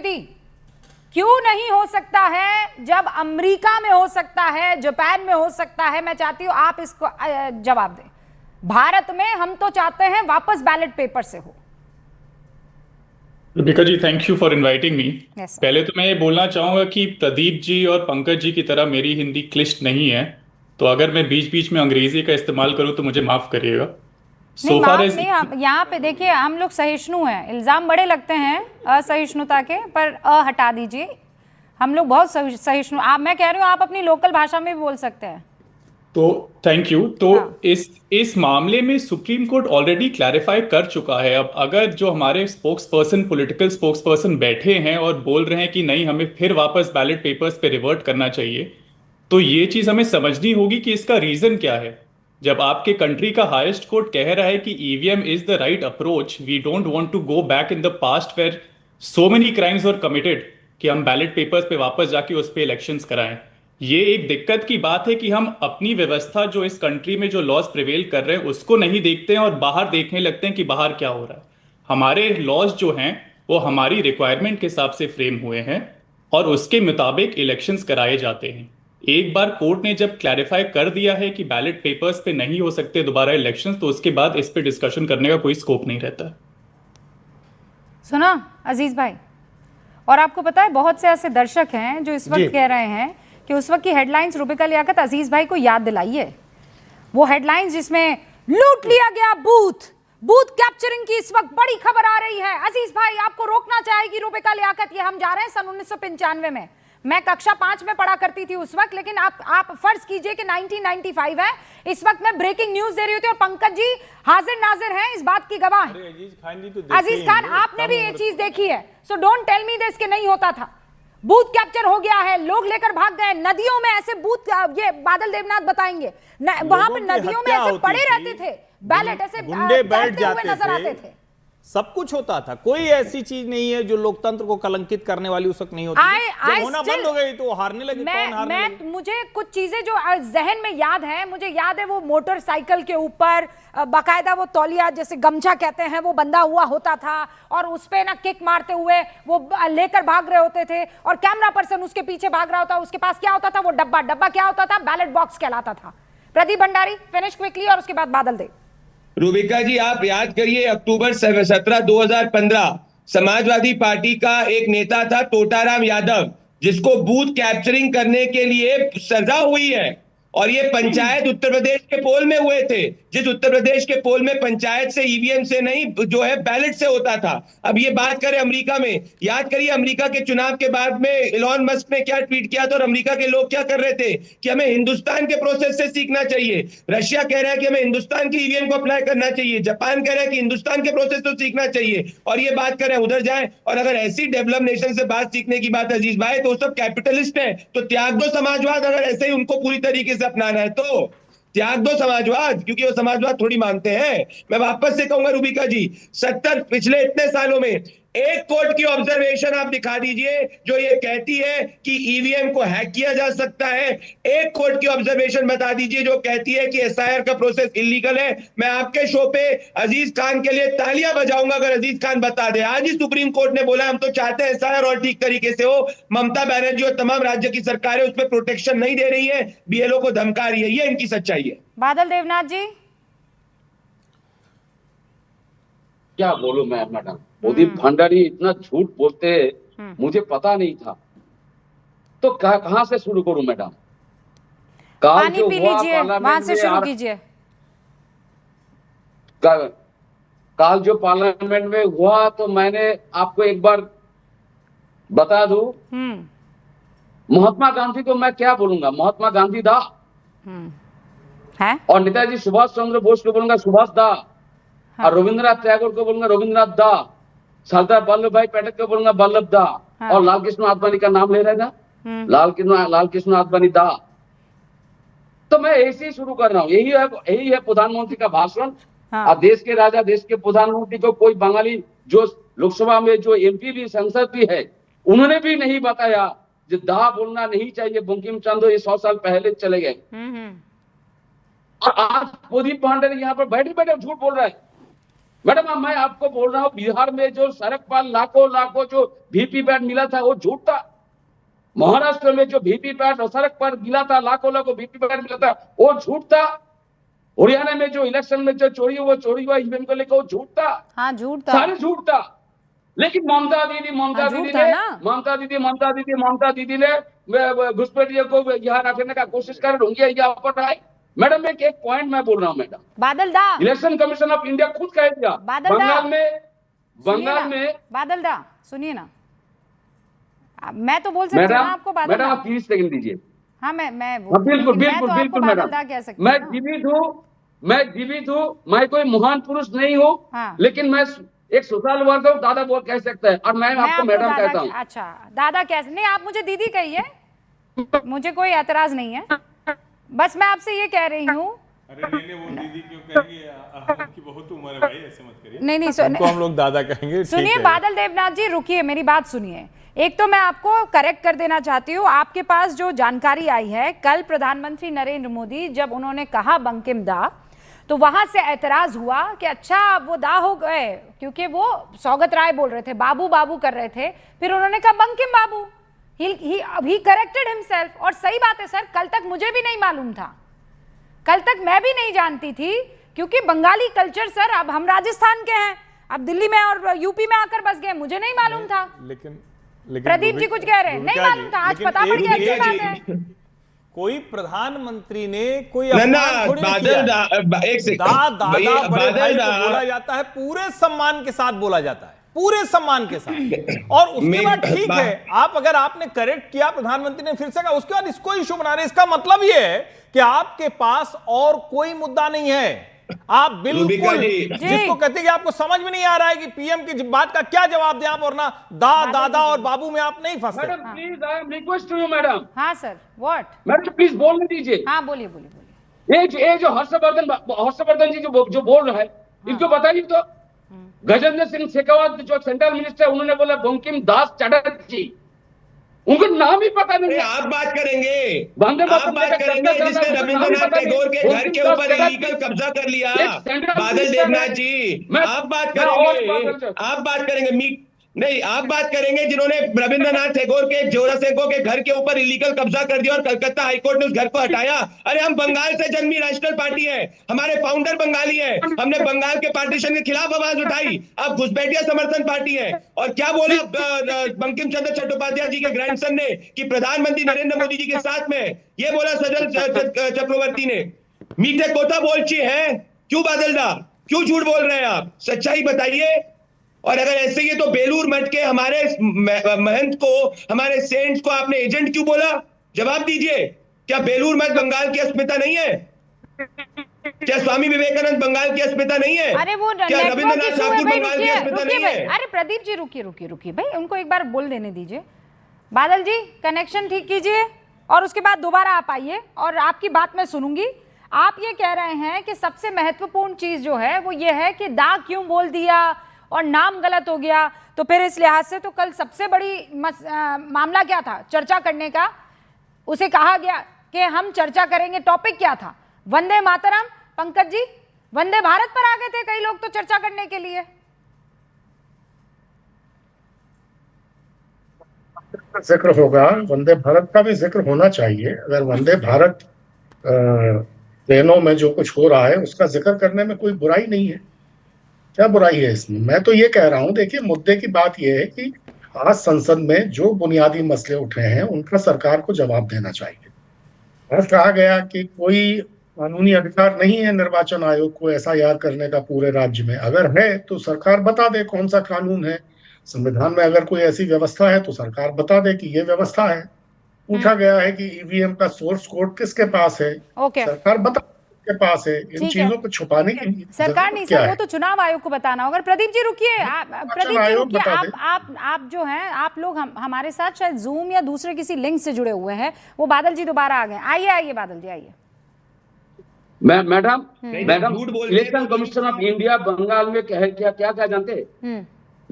द्विवेदी, क्यों नहीं हो सकता है जब अमेरिका में हो सकता है, जापान में हो सकता है? मैं चाहती हूं आप इसको जवाब दें। भारत में हम तो चाहते हैं वापस बैलेट पेपर से हो। Rubika ji, thank you for inviting me. Yes, sir. पहले तो मैं ये बोलना चाहूंगा कि प्रदीप जी और पंकज जी की तरह मेरी हिंदी क्लिष्ट नहीं है, तो अगर मैं बीच बीच में अंग्रेजी का इस्तेमाल करूं तो मुझे माफ करिएगा। नहीं, सो फार माफ एज नहीं। हम यहाँ पे देखिए, हम लोग सहिष्णु हैं। इल्जाम बड़े लगते हैं असहिष्णुता के, पर हटा दीजिए। हम लोग बहुत सहिष्णु। आप, मैं कह रही हूँ आप अपनी लोकल भाषा में भी बोल सकते हैं। तो थैंक यू। तो हाँ। इस मामले में सुप्रीम कोर्ट ऑलरेडी क्लैरिफाई कर चुका है। अब अगर जो हमारे spokes person, political spokes person बैठे हैं और बोल रहे हैं कि नहीं, हमें फिर वापस बैलेट पेपर्स पे रिवर्ट करना चाहिए, तो ये चीज हमें समझनी होगी कि इसका रीजन क्या है। जब आपके कंट्री का हाईएस्ट कोर्ट कह रहा है कि EVM is the right approach, we don't want to go back in the past where so many crimes were committed, कि हम बैलेट पेपर्स पे वापस जाके उस पे इलेक्शंस कराएं। ये एक दिक्कत की बात है कि हम अपनी व्यवस्था, जो इस कंट्री में जो लॉज प्रिवेल कर रहे हैं, उसको नहीं देखते हैं और बाहर देखने लगते हैं कि बाहर क्या हो रहा है। हमारे लॉज जो हैं वो हमारी रिक्वायरमेंट के हिसाब से फ्रेम हुए हैं और उसके मुताबिक इलेक्शंस कराए जाते हैं। एक बार कोर्ट ने जब क्लैरिफाई कर दिया है कि बैलेट पेपर्स पे नहीं हो सकते दोबारा इलेक्शंस, तो उसके बाद इस पे डिस्कशन करने का कोई स्कोप नहीं रहता। सुना अजीज भाई? और आपको पता है बहुत से ऐसे दर्शक हैं जो इस वक्त कह रहे हैं कि उस वक्त की हेडलाइंस रुबिका लियाकत अजीज भाई को याद दिलाइए। वो हेडलाइंस जिसमें लूट लिया गया बूथ, बूथ कैप्चरिंग की इस वक्त बड़ी खबर आ रही है। अजीज भाई, आपको रोकना चाहेगी रुबिका लियाकत। ये हम जा रहे हैं सन 1995 में। मैं कक्षा 5 में पढ़ा करती थी उस वक्त, लेकिन आप फर्ज कीजिए कि 1995 है। इस वक्त मैं ब्रेकिंग न्यूज दे रही होती और पंकज जी हाजिर नाजिर हैं इस बात की गवाह। अजीज खान, आपने भी ये चीज देखी है, so don't tell me this कि नहीं होता था। बूथ कैप्चर हो गया है, लोग लेकर भाग गए। नदियों में ऐसे बूथ, ये बादल देवनाथ बताएंगे, वहां पे नदियों में ऐसे पड़े रहते थे बैलेट, ऐसे गुंडे बैठ जाते नजर आते थे। सब कुछ होता था। कोई ऐसी चीज नहीं है जो लोकतंत्र को कलंकित करने वाली उस वक्त नहीं होती। जब होना बंद हो गई तो हारने लगे। कौन हारने लगे? मुझे कुछ चीजें जो जहन में याद है, मुझे याद है वो मोटरसाइकिल के ऊपर बाकायदा वो तौलिया जैसे गमछा कहते हैं वो बंधा हुआ होता था और उस पे ना किक मारते हुए वो लेकर भाग रहे होते थे और कैमरा पर्सन उसके पीछे भाग रहा होता। उसके पास क्या होता था? वो डब्बा क्या होता था? बैलेट बॉक्स कहलाता था। प्रदीप भंडारी, फिनिश क्विकली और उसके बाद बादल देव। रुबिका जी, आप याद करिए अक्टूबर 17, 2015 समाजवादी पार्टी का एक नेता था तोताराम यादव, जिसको बूथ कैप्चरिंग करने के लिए सजा हुई है। और ये पंचायत उत्तर प्रदेश के पोल में हुए थे, जिस उत्तर प्रदेश के पोल में पंचायत से ईवीएम से नहीं, जो है बैलेट से होता था। अब ये बात करें अमेरिका में, याद करिए अमेरिका के चुनाव के बाद में इलॉन मस्क ने क्या ट्वीट किया था और अमेरिका के लोग क्या कर रहे थे कि हमें हिंदुस्तान के प्रोसेस से सीखना चाहिए। रशिया कह रहा है कि हमें हिंदुस्तान की ईवीएम को अप्लाई करना चाहिए। जापान कह रहा है कि हिंदुस्तान के प्रोसेस को सीखना चाहिए। और ये बात करें उधर जाए, और अगर ऐसी डेवलप नेशन से बात सीखने की बात अजीज भाई, तो सब कैपिटलिस्ट है, तो त्याग दो समाजवाद। अगर ऐसे ही उनको पूरी तरीके से अपनाना है तो त्याग दो समाजवाद, क्योंकि वो समाजवाद थोड़ी मानते हैं। मैं वापस से कहूंगा रुबिका जी, पिछले इतने सालों में एक कोर्ट की ऑब्जर्वेशन आप दिखा दीजिए जो ये कहती है कि ईवीएम को हैक किया जा सकता है। एक कोर्ट की ऑब्जर्वेशन बता दीजिए जो कहती है कि एसआईआर का प्रोसेस इलीगल है। मैं आपके शो पे अजीज खान के लिए तालियां बजाऊंगा अगर अजीज खान बता दे। आज ही सुप्रीम कोर्ट ने बोला हम तो चाहते हैं एसआईआर और ठीक तरीके से हो। ममता बनर्जी और तमाम राज्य की सरकारें उस पर प्रोटेक्शन नहीं दे रही है, बीएलओ को धमका रही है। ये इनकी सच्चाई है। बादल देवनाथ जी, क्या बोलूं मैं मैडम, प्रदीप भंडारी इतना झूठ बोलते हैं, मुझे पता नहीं था। तो कहां से शुरू करूं मैडम? पानी पी लीजिए, वहां से शुरू कीजिए। काल जो पार्लियामेंट में हुआ, तो मैंने आपको एक बार बता दूं, महात्मा गांधी को मैं क्या बोलूंगा? महात्मा गांधी दा है, और नेताजी सुभाष चंद्र बोस को बोलूंगा सुभाष दा, और रविंद्रनाथ टैगोर को बोलूंगा रविंद्रनाथ दा, सरदार वल्लभ भाई पटेल को बोलूंगा वल्लभ दा, और लाल कृष्ण आडवाणी का नाम ले रहे ना, लाल कृष्ण आडवाणी दा। तो मैं ऐसे ही शुरू कर रहा हूँ। यही है प्रधानमंत्री का भाषण। और देश के राजा, देश के प्रधानमंत्री को कोई बंगाली जो लोकसभा में जो एमपी भी, संसद भी है, उन्होंने भी नहीं बताया जो दा बोलना नहीं चाहिए। बंकिम चंद्र ये 100 साल पहले चले गए। और आज प्रदीप भंडारी यहाँ पर बैठे बैठे झूठ बोल रहा है। मैडम मैं आपको बोल रहा हूँ, बिहार में जो सड़क पर लाखों जो वीवीपैट मिला था वो झूठ था। महाराष्ट्र में जो वीवीपैट सड़क पर मिला था, लाखों वीवीपैट मिला था, वो झूठ था। हरियाणा में जो इलेक्शन में जो चोरी हुआ ईवीएम को लेकर, वो झूठ था। हाँ झूठ था, सारे झूठ था। लेकिन ममता दीदी ने घुसपैठियों को यहाँ रखने का कोशिश कर रही है, यहाँ पर आए। मैडम एक पॉइंट मैं बोल रहा हूँ मैडम, बादल दा, इलेक्शन कमीशन ऑफ इंडिया खुद कह दिया बंगाल में बादल दा सुनिए ना, मैं तो बोल सकती हूँ ना आपको बादल दा। मैडम 30 सेकंड दीजिए। हाँ मैं बिल्कुल मैडम, कह सकती मैं जीवित हूँ, मैं कोई महान पुरुष नहीं हूँ। हाँ। लेकिन मैं एक सोशल वर्कर दादा बोल कह सकता है, और मैं आपको मैडम कहता हूँ। अच्छा दादा कैसे नहीं, आप मुझे दीदी कहिए, मुझे कोई एतराज नहीं है, बस मैं आपसे ये कह रही हूँ। अरे नहीं वो दीदी क्यों कहेंगे, आपकी बहुत उम्र है भाई, ऐसे मत करिए। नहीं उनको हम लोग दादा कहेंगे। सुनिए बादल देवनाथ जी, रुकिए मेरी बात सुनिए। एक तो मैं आपको करेक्ट कर देना चाहती हूँ, आपके पास जो जानकारी आई है, कल प्रधानमंत्री नरेंद्र मोदी जब उन्होंने कहा बंकिम दा, तो वहां से ऐतराज हुआ कि अच्छा वो दा हो गए, क्योंकि वो सौगत राय बोल रहे थे, बाबू बाबू कर रहे थे, फिर उन्होंने कहा बंकिम बाबू। ही करेक्टेड हिमसेल्फ। और सही बात है सर, कल तक मुझे भी नहीं मालूम था, कल तक मैं भी नहीं जानती थी, क्योंकि बंगाली कल्चर सर, अब हम राजस्थान के हैं, अब दिल्ली में और यूपी में आकर बस गए, मुझे नहीं मालूम था। लेकिन प्रदीप जी कुछ कह रहे हैं, नहीं मालूम था, आज पता पड़ गया, अच्छी बात है। कोई प्रधानमंत्री ने कोई एक बड़े भाई को बोला जाता है, पूरे सम्मान के साथ बोला जाता है, पूरे सम्मान के साथ। और उसके बाद ठीक है, आप अगर आपने करेक्ट किया, प्रधानमंत्री ने फिर से कहा, उसके बाद इसको इशू बना रहे, इसका मतलब ये है कि आपके पास और कोई मुद्दा नहीं है। आप बिल्कुल जिसको कहते हैं कि आपको समझ में नहीं आ रहा है कि पीएम की बात का क्या जवाब दें आप, और ना दादा और बाबू में आप नहीं फंसते। Madam please, I am request to you madam. हाँ सर, व्हाट? मैडम प्लीज बोलने दीजिए। हाँ बोलिए बोलिए। ये जो हर्षवर्धन जी जो बोल रहा है, इनको बताइए तो। गजेंद्र सिंह शेखावत जो सेंट्रल मिनिस्टर, उन्होंने बोला बंकिम दास चटर्जी, उनको नाम ही पता नहीं है। आप बात करेंगे, आप बात करेंगे जिसने रविंद्रनाथ टैगोर के घर के ऊपर इलीगल कब्जा कर लिया, बादल देवनाथ जी। आप बात करेंगे नहीं, आप बात करेंगे जिन्होंने रविंद्रनाथ टैगोर के जोरासेंको के घर के ऊपर इलीगल कब्जा कर दिया और कलकत्ता हाईकोर्ट ने उस घर को हटाया। अरे हम बंगाल से जन्मी नेशनल पार्टी है, हमारे फाउंडर बंगाली है, हमने बंगाल के पार्टीशन के खिलाफ आवाज उठाई। आप घुसपैठिया समर्थन पार्टी है। और क्या बोला बंकिम चंद्र चट्टोपाध्याय जी के ग्रैंडसन ने कि प्रधानमंत्री नरेंद्र मोदी जी के साथ में, ये बोला सजल चक्रवर्ती ने। मीठे कोता बोलची है, क्यों बादल दा, क्यों झूठ बोल रहे हैं आप, सच्चाई बताइए। और अगर ऐसे ही तो बेलूर मठ के हमारे महंत को, हमारे सेंट्स को आपने एजेंट क्यों बोला, जवाब दीजिए। क्या बेलूर मठ बंगाल की अस्मिता नहीं है? क्या स्वामी विवेकानंद बंगाल की अस्मिता नहीं है? अरे वो क्या रविंद्रनाथ ठाकुर बंगाल की अस्मिता नहीं है? अरे प्रदीप जी रुकिए भाई, उनको एक बार बोल देने दीजिए। बादल जी कनेक्शन ठीक कीजिए और उसके बाद दोबारा आप आइए और आपकी बात मैं सुनूंगी। आप ये कह रहे हैं कि सबसे महत्वपूर्ण चीज जो है वो ये है कि दा क्यों बोल दिया और नाम गलत हो गया। तो फिर इस लिहाज से तो कल सबसे बड़ी मामला क्या था चर्चा करने का? उसे कहा गया कि हम चर्चा करेंगे, टॉपिक क्या था? वंदे मातरम। पंकज जी, वंदे भारत पर आ गए थे कई लोग तो चर्चा करने के लिए। जिक्र होगा, वंदे भारत का भी जिक्र होना चाहिए। अगर वंदे भारत ट्रेनों में जो कुछ हो रहा है उसका जिक्र करने में कोई बुराई नहीं है। क्या बुराई है इसमें? मैं तो ये कह रहा हूं, देखिए मुद्दे की बात यह है कि आज संसद में जो बुनियादी मसले उठे हैं उनका सरकार को जवाब देना चाहिए। आज कहा गया कि कोई कानूनी अधिकार नहीं है निर्वाचन आयोग को एफआईआर करने का पूरे राज्य में। अगर है तो सरकार बता दे कौन सा कानून है। संविधान में अगर कोई ऐसी व्यवस्था है तो सरकार बता दे कि ये व्यवस्था है। पूछा गया है कि ईवीएम का सोर्स कोड किसके पास है, सरकार बता के पास है। इन चीजों को छुपाने की सरकार नहीं सर, वो तो चुनाव आयोग को बताना होगा। प्रदीप जी रुकिए, आप जो हैं, आप लोग हमारे साथ शायद जूम या दूसरे किसी लिंक से जुड़े हुए हैं। वो बादल जी दोबारा आ गए। आइए बादल जी आइए। Madam election commission of India Bengal में क्या जानते हैं?